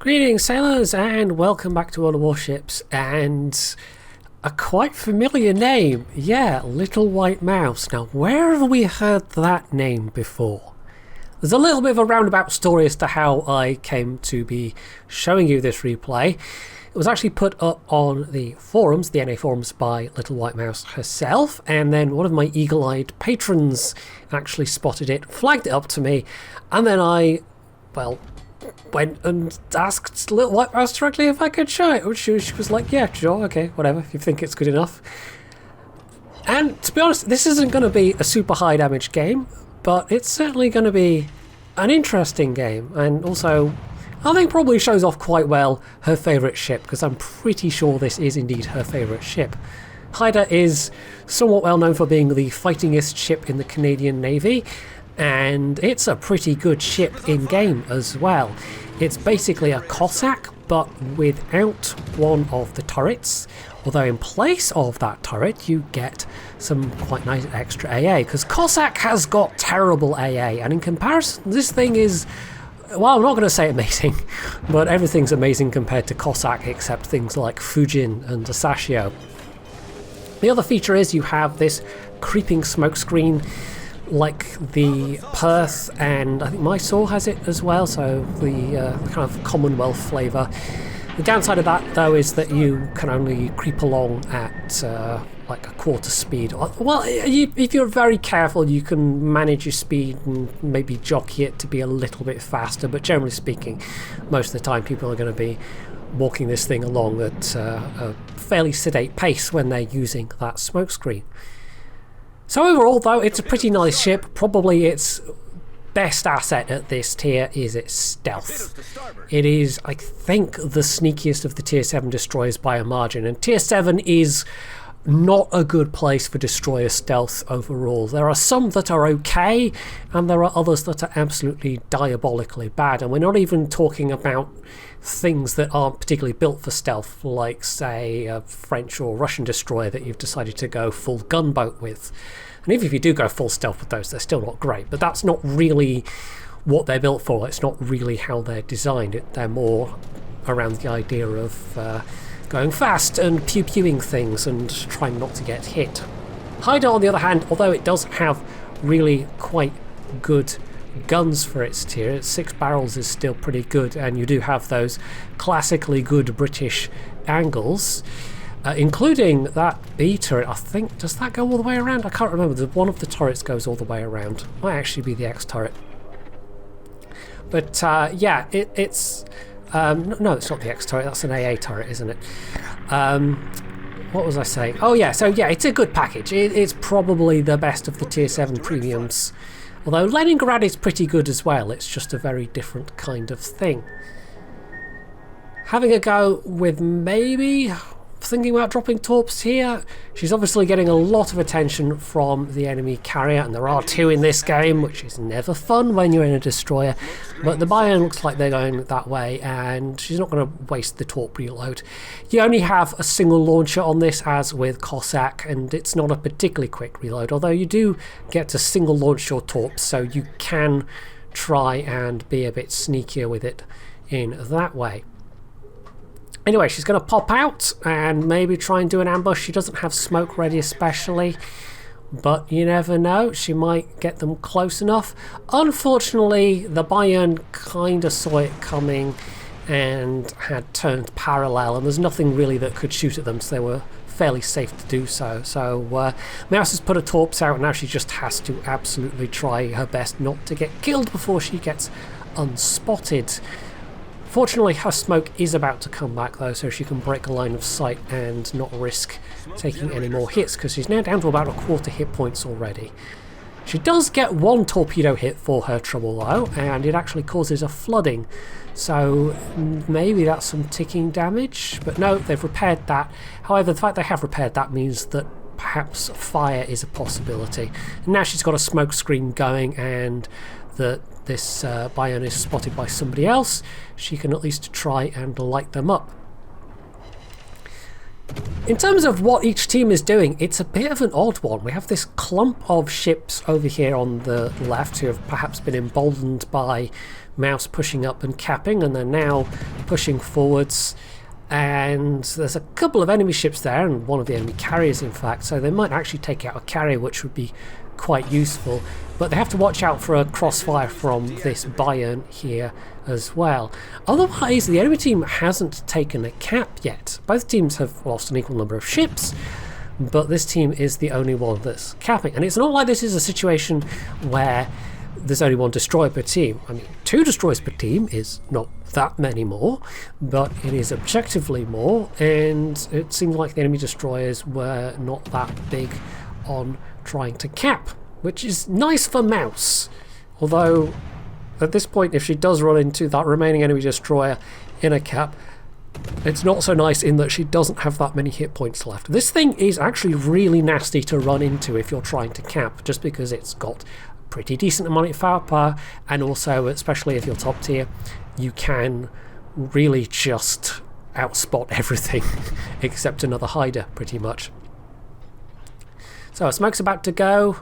Greetings sailors and welcome back to World of Warships, and a quite familiar name, yeah, LittleWhiteMouse. Now where have we heard that name before? There's a little bit of a roundabout story as to how I came to be showing you this replay. It was actually put up on the forums, the NA forums, by LittleWhiteMouse herself, and then one of my eagle-eyed patrons actually spotted it, flagged it up to me, and then I, well, went and asked LittleWhiteMouse directly if I could show it. She was like, yeah, sure, okay, whatever, if you think it's good enough. And to be honest, this isn't going to be a super high damage game, but it's certainly going to be an interesting game, and also I think probably shows off quite well her favourite ship, because I'm pretty sure this is indeed her favourite ship. Haida is somewhat well known for being the fightingest ship in the Canadian Navy, and it's a pretty good ship in game as well. It's basically a Cossack, but without one of the turrets, although in place of that turret you get some quite nice extra AA, because Cossack has got terrible AA, and in comparison this thing is, well, I'm not going to say amazing, but everything's amazing compared to Cossack except things like Fujin and Asashio. The other feature is you have this creeping smoke screen like the Perth, and I think Mysore has it as well, so the kind of Commonwealth flavour. The downside of that though is that you can only creep along at like a quarter speed. Well, if you're very careful you can manage your speed and maybe jockey it to be a little bit faster, but generally speaking most of the time people are going to be walking this thing along at a fairly sedate pace when they're using that smokescreen. So overall though, it's a pretty nice ship. Probably its best asset at this tier is its stealth. It is, I think, the sneakiest of the tier 7 destroyers by a margin, and tier 7 is not a good place for destroyer stealth overall. There are some that are okay, and there are others that are absolutely diabolically bad, and we're not even talking about things that aren't particularly built for stealth, like say a French or Russian destroyer that you've decided to go full gunboat with. And even if you do go full stealth with those, they're still not great, but that's not really what they're built for. It's not really how they're designed. They're more around the idea of going fast and pew-pewing things and trying not to get hit. Haida, on the other hand, although it does have really quite good guns for its tier, its 6 barrels is still pretty good, and you do have those classically good British angles, including that B turret. I think, does that go all the way around? I can't remember. One of the turrets goes all the way around. Might actually be the X turret. But yeah, it's no, it's not the X turret, that's an AA turret, isn't it? What was I saying? Oh yeah, so yeah, it's a good package. It's probably the best of the tier 7 premiums. Although Leningrad is pretty good as well, it's just a very different kind of thing. Having a go with maybe thinking about dropping torps here. She's obviously getting a lot of attention from the enemy carrier, and there are 2 in this game, which is never fun when you're in a destroyer, but the Bayern looks like they're going that way, and she's not going to waste the torp reload. You only have a single launcher on this, as with Cossack, and it's not a particularly quick reload, although you do get to single launch your torps, so you can try and be a bit sneakier with it in that way. Anyway, she's going to pop out and maybe try and do an ambush. She doesn't have smoke ready especially, but you never know. She might get them close enough. Unfortunately, the Bayern kind of saw it coming and had turned parallel, and there's nothing really that could shoot at them, so they were fairly safe to do so. So Mouse has put her torps out, and now she just has to absolutely try her best not to get killed before she gets unspotted. Fortunately, her smoke is about to come back though, so she can break a line of sight and not risk taking any more hits, because she's now down to about a quarter hit points already. She does get 1 torpedo hit for her trouble though, and it actually causes a flooding, so maybe that's some ticking damage, but no, they've repaired that. However, the fact they have repaired that means that perhaps fire is a possibility. And now she's got a smoke screen going, and that this Bayern is spotted by somebody else, she can at least try and light them up. In terms of what each team is doing, it's a bit of an odd one. We have this clump of ships over here on the left who have perhaps been emboldened by Mouse pushing up and capping, and they're now pushing forwards. And there's a couple of enemy ships there, and one of the enemy carriers in fact, so they might actually take out a carrier, which would be quite useful. But they have to watch out for a crossfire from this Bayern here as well. Otherwise, the enemy team hasn't taken a cap yet. Both teams have lost an equal number of ships, but this team is the only one that's capping. And it's not like this is a situation where there's only one destroyer per team. I mean, 2 destroyers per team is not that many more, but it is objectively more, and it seems like the enemy destroyers were not that big on trying to cap, which is nice for Mouse. Although, at this point, if she does run into that remaining enemy destroyer in a cap, it's not so nice in that she doesn't have that many hit points left. This thing is actually really nasty to run into if you're trying to cap, just because it's got pretty decent amount of firepower, and also, especially if you're top tier, you can really just outspot everything except another Haida, pretty much. So smoke's about to go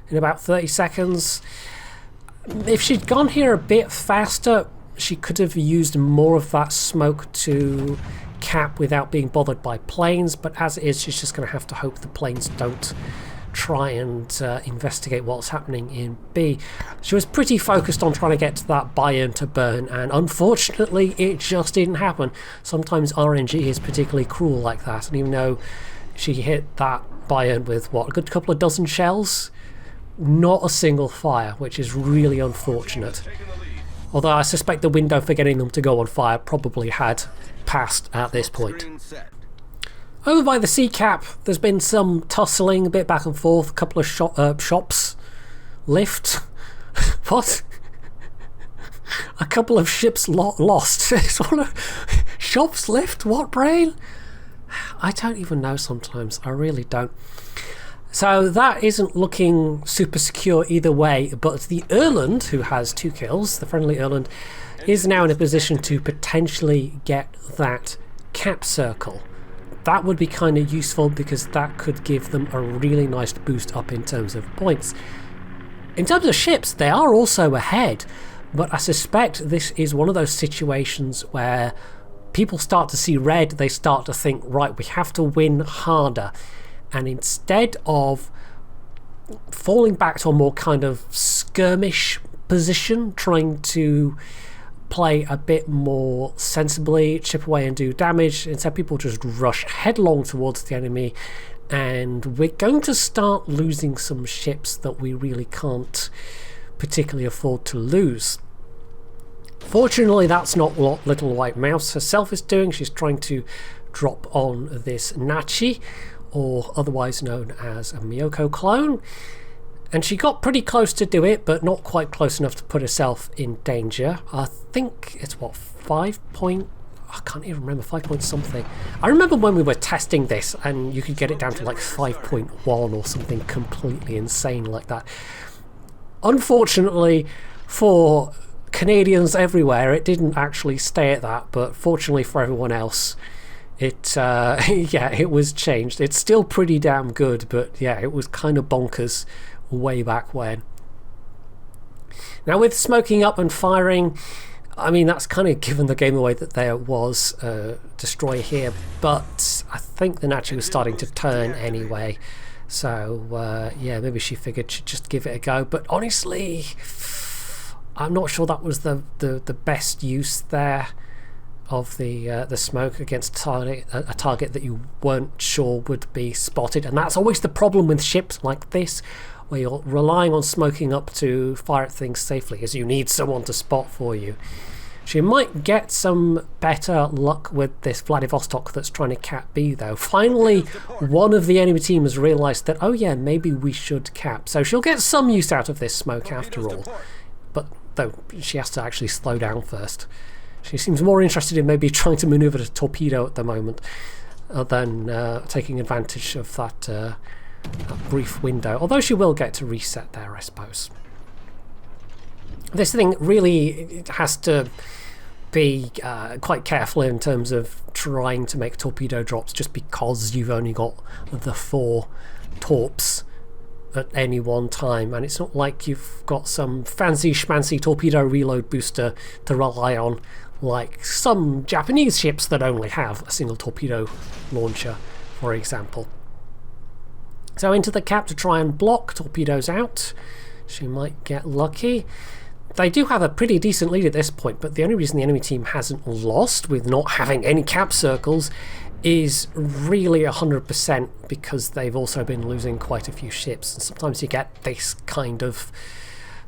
in about 30 seconds. If she'd gone here a bit faster, she could have used more of that smoke to cap without being bothered by planes, but as it is, she's just going to have to hope the planes don't try and investigate what's happening in B. She was pretty focused on trying to get to that Bayern to burn, and unfortunately it just didn't happen. Sometimes RNG is particularly cruel like that, and even though she hit that Bayern with what, a good couple of dozen shells, not a single fire, which is really unfortunate. Although I suspect the window for getting them to go on fire probably had passed at this point. Over by the sea cap, there's been some tussling, a bit back and forth, a couple of shops lift. What? A couple of ships lost. Shops lift? What, brain? I don't even know sometimes. I really don't. So that isn't looking super secure either way, but the Erland, who has 2 kills, the friendly Erland, is now in a position to potentially get that cap circle. That would be kind of useful because that could give them a really nice boost up in terms of points. In terms of ships, they are also ahead, but I suspect this is one of those situations where people start to see red, they start to think, right, we have to win harder. And instead of falling back to a more kind of skirmish position, trying to play a bit more sensibly, chip away and do damage, instead people just rush headlong towards the enemy, and we're going to start losing some ships that we really can't particularly afford to lose. Fortunately, that's not what LittleWhiteMouse herself is doing. She's trying to drop on this Nachi, or otherwise known as a Miyoko clone, and she got pretty close to do it, but not quite close enough to put herself in danger. I think it's what, 5 point... I can't even remember, 5 point something. I remember when we were testing this and you could get it down to like 5.1 or something completely insane like that. Unfortunately for Canadians everywhere, it didn't actually stay at that, but fortunately for everyone else, it yeah, it was changed. It's still pretty damn good, but yeah, it was kind of bonkers way back when. Now with smoking up and firing, I mean, that's kind of given the game away that there was a destroyer here, but I think the Nachi was starting to turn anyway, so yeah, maybe she figured she'd just give it a go, but honestly I'm not sure that was the best use there of the smoke against a target that you weren't sure would be spotted. And that's always the problem with ships like this, where you're relying on smoking up to fire at things safely, is you need someone to spot for you. She might get some better luck with this Vladivostok that's trying to cap B though. Finally, one of the enemy team has realised that, oh yeah, maybe we should cap. So she'll get some use out of this smoke after all. But though she has to actually slow down first. She seems more interested in maybe trying to manoeuvre a torpedo at the moment than taking advantage of that brief window. Although she will get to reset there, I suppose. This thing really has to be quite careful in terms of trying to make torpedo drops just because you've only got the 4 torps at any one time, and it's not like you've got some fancy schmancy torpedo reload booster to rely on like some Japanese ships that only have a single torpedo launcher, for example. So into the cap to try and block torpedoes out. She might get lucky. They do have a pretty decent lead at this point, but the only reason the enemy team hasn't lost with not having any cap circles is really 100% because they've also been losing quite a few ships. And sometimes you get this kind of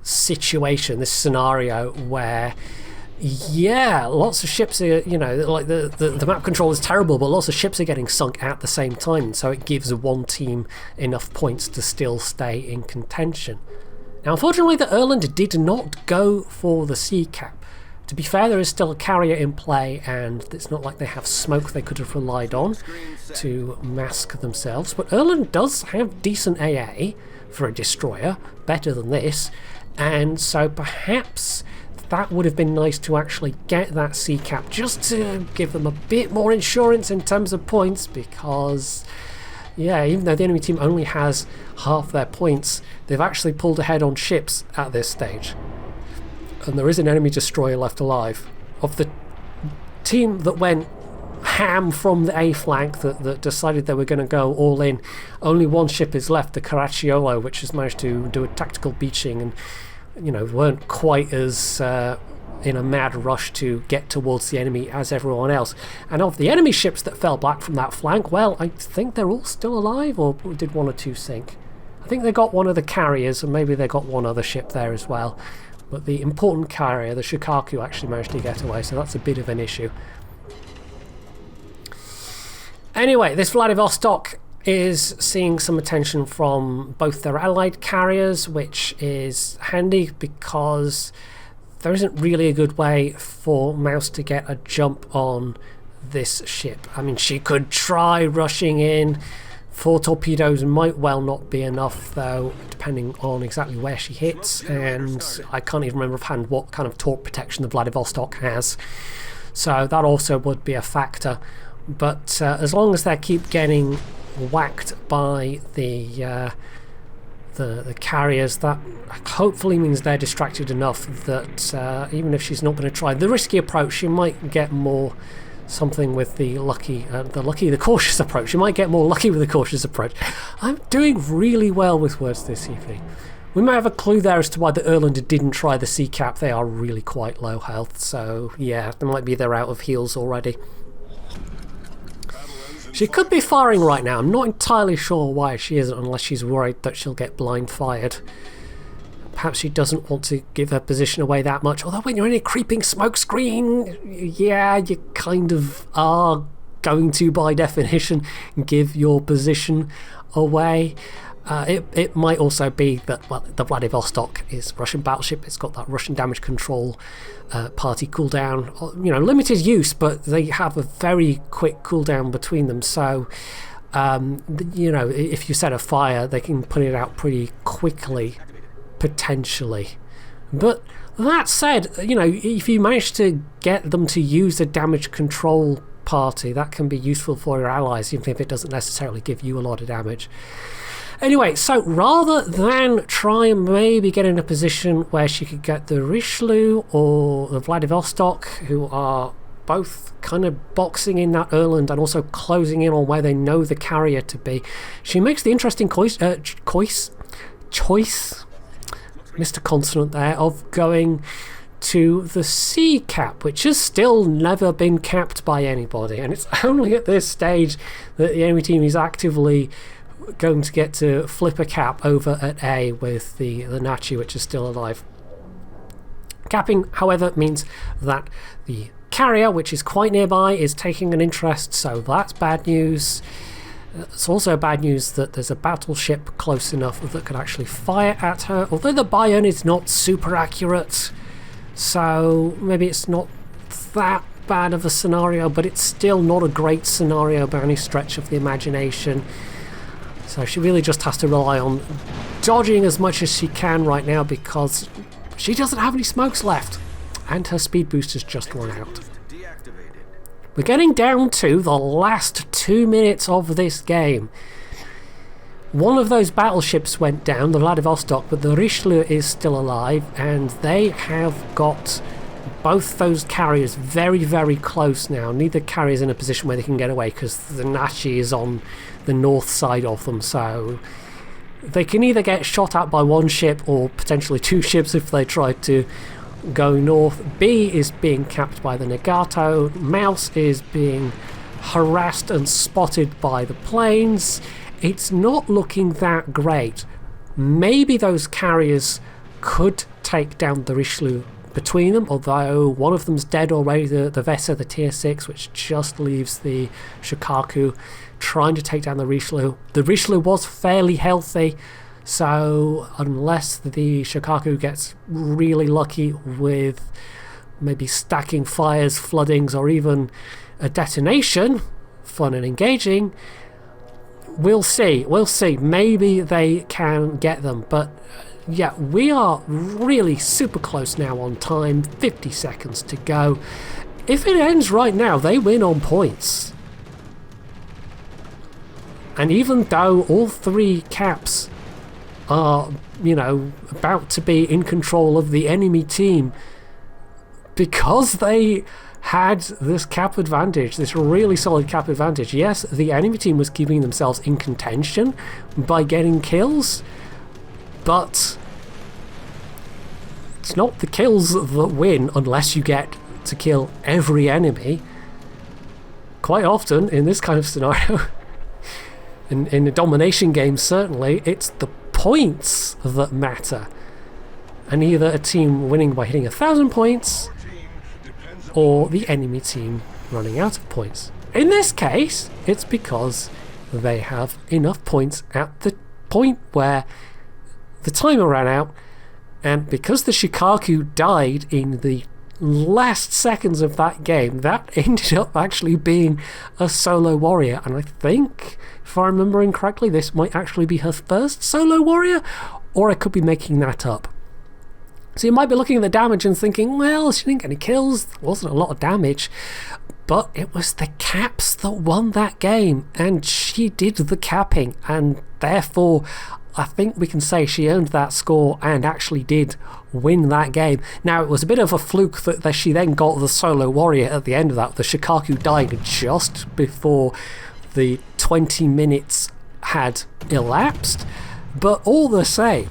situation, this scenario where, yeah, lots of ships are, you know, like the map control is terrible, but lots of ships are getting sunk at the same time, so it gives one team enough points to still stay in contention. Now, unfortunately, the Erland did not go for the sea cap. To be fair, there is still a carrier in play, and it's not like they have smoke they could have relied on to mask themselves. But Erland does have decent AA for a destroyer, better than this, and so perhaps that would have been nice to actually get that sea cap just to give them a bit more insurance in terms of points, because yeah, even though the enemy team only has half their points, they've actually pulled ahead on ships at this stage. And there is an enemy destroyer left alive. Of the team that went ham from the A flank, that decided they were going to go all in, only one ship is left, the Caracciolo, which has managed to do a tactical beaching and, you know, weren't quite as in a mad rush to get towards the enemy as everyone else. And of the enemy ships that fell back from that flank, well, I think they're all still alive, or did 1 or 2 sink? I think they got one of the carriers, and maybe they got one other ship there as well. But the important carrier, the Shikaku, actually managed to get away, so that's a bit of an issue. Anyway, this Vladivostok is seeing some attention from both their allied carriers, which is handy because there isn't really a good way for Mouse to get a jump on this ship. I mean, she could try rushing in. 4 torpedoes might well not be enough, though, depending on exactly where she hits, and I can't even remember offhand what kind of torp protection the Vladivostok has, so that also would be a factor. But as long as they keep getting whacked by the carriers, that hopefully means they're distracted enough that even if she's not going to try the risky approach, she might get more something with the cautious approach. You might get more lucky with the cautious approach. I'm doing really well with words this evening. We might have a clue there as to why the Erlander didn't try the sea cap. They are really quite low health, so yeah, they might be they're out of heals already. She could be firing right now. I'm not entirely sure why she isn't, unless she's worried that she'll get blind fired. Perhaps she doesn't want to give her position away that much, although when you're in a creeping smoke screen, yeah, you kind of are going to, by definition, give your position away. It might also be that, well, the Vladivostok is a Russian battleship. It's got that Russian damage control party cooldown. You know, limited use, but they have a very quick cooldown between them. So, you know, if you set a fire, they can put it out pretty quickly, potentially. But that said, you know, if you manage to get them to use a damage control party, that can be useful for your allies, even if it doesn't necessarily give you a lot of damage. Anyway, so rather than try and maybe get in a position where she could get the Richelieu or the Vladivostok, who are both kind of boxing in that Erland and also closing in on where they know the carrier to be, she makes the interesting choice, Mr. Consonant there, of going to the sea cap, which has still never been capped by anybody, and it's only at this stage that the enemy team is actively going to get to flip a cap over at A with the Nachi, which is still alive. Capping, however, means that the carrier, which is quite nearby, is taking an interest, so that's bad news. It's also bad news that there's a battleship close enough that could actually fire at her, although the Bayern is not super accurate, so maybe it's not that bad of a scenario, but it's still not a great scenario by any stretch of the imagination. So she really just has to rely on dodging as much as she can right now, because she doesn't have any smokes left. and her speed boost has just run out. We're getting down to the last 2 minutes of this game. One of those battleships went down, the Vladivostok, but the Richelieu is still alive, and they have got both those carriers very, very close now. Neither carrier is in a position where they can get away because the Nashi is on the north side of them, so they can either get shot at by one ship or potentially two ships if they try to go north. B is being capped by the Nagato. Mouse is being harassed and spotted by the planes. It's not looking that great. Maybe those carriers could take down the Richelieu between them, although one of them's dead already, the Vesa, the tier 6, which just leaves the Shikaku trying to take down the Richelieu. The Richelieu was fairly healthy, so unless the Shikaku gets really lucky with maybe stacking fires, floodings, or even a detonation, fun and engaging, we'll see. Maybe they can get them, but yeah, we are really super close now on time. 50 seconds to go. If it ends right now, they win on points. And even though all three caps are, you know, about to be in control of the enemy team, because they had this cap advantage, this really solid cap advantage, yes, the enemy team was keeping themselves in contention by getting kills, but it's not the kills that win unless you get to kill every enemy. Quite often in this kind of scenario, in a domination game certainly, it's the points that matter. And either a team winning by hitting 1,000 points or the enemy team running out of points. In this case, it's because they have enough points at the point where the timer ran out, and because the Shikaku died in the last seconds of that game, that ended up actually being a solo warrior. And I think, if I'm remembering correctly, this might actually be her first solo warrior, or I could be making that up. So you might be looking at the damage and thinking, well, she didn't get any kills, there wasn't a lot of damage, but it was the caps that won that game, and she did the capping, and therefore I think we can say she earned that score and actually did win that game. Now, it was a bit of a fluke that she then got the solo warrior at the end of that. The Shikaku died just before the 20 minutes had elapsed, but all the same,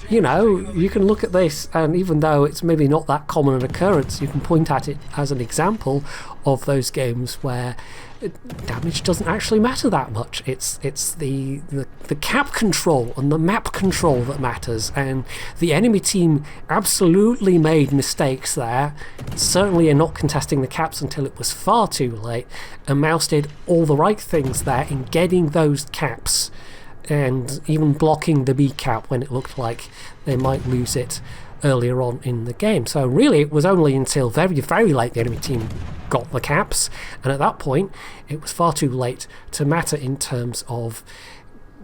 you know, you can look at this, and even though it's maybe not that common an occurrence, you can point at it as an example of those games where damage doesn't actually matter that much. It's the cap control and the map control that matters, and the enemy team absolutely made mistakes there. Certainly in not contesting the caps until it was far too late, and Mouse did all the right things there in getting those caps and even blocking the B cap when it looked like they might lose it earlier on in the game. So really it was only until very, very late the enemy team got the caps, and at that point it was far too late to matter in terms of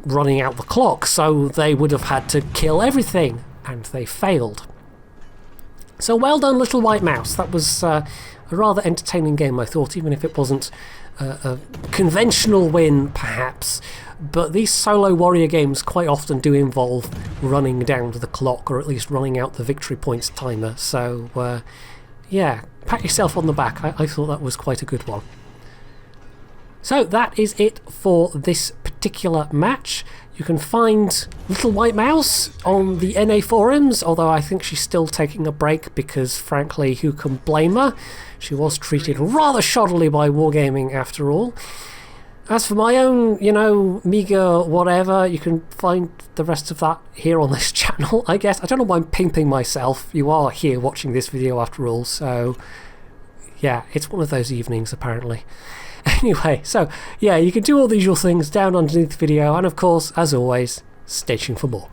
running out the clock, so they would have had to kill everything, and they failed. So well done, LittleWhiteMouse. That was a rather entertaining game, I thought, even if it wasn't a conventional win perhaps. But these solo warrior games quite often do involve running down to the clock, or at least running out the victory points timer. So yeah, pat yourself on the back. I thought that was quite a good one. So that is it for this particular match. You can find LittleWhiteMouse on the NA forums, although I think she's still taking a break because, frankly, who can blame her? She was treated rather shoddily by Wargaming after all. As for my own, you know, meager whatever, you can find the rest of that here on this channel, I guess. I don't know why I'm pimping myself. You are here watching this video after all, so yeah, it's one of those evenings apparently. Anyway, so yeah, you can do all the usual things down underneath the video, and of course, as always, stay tuned for more.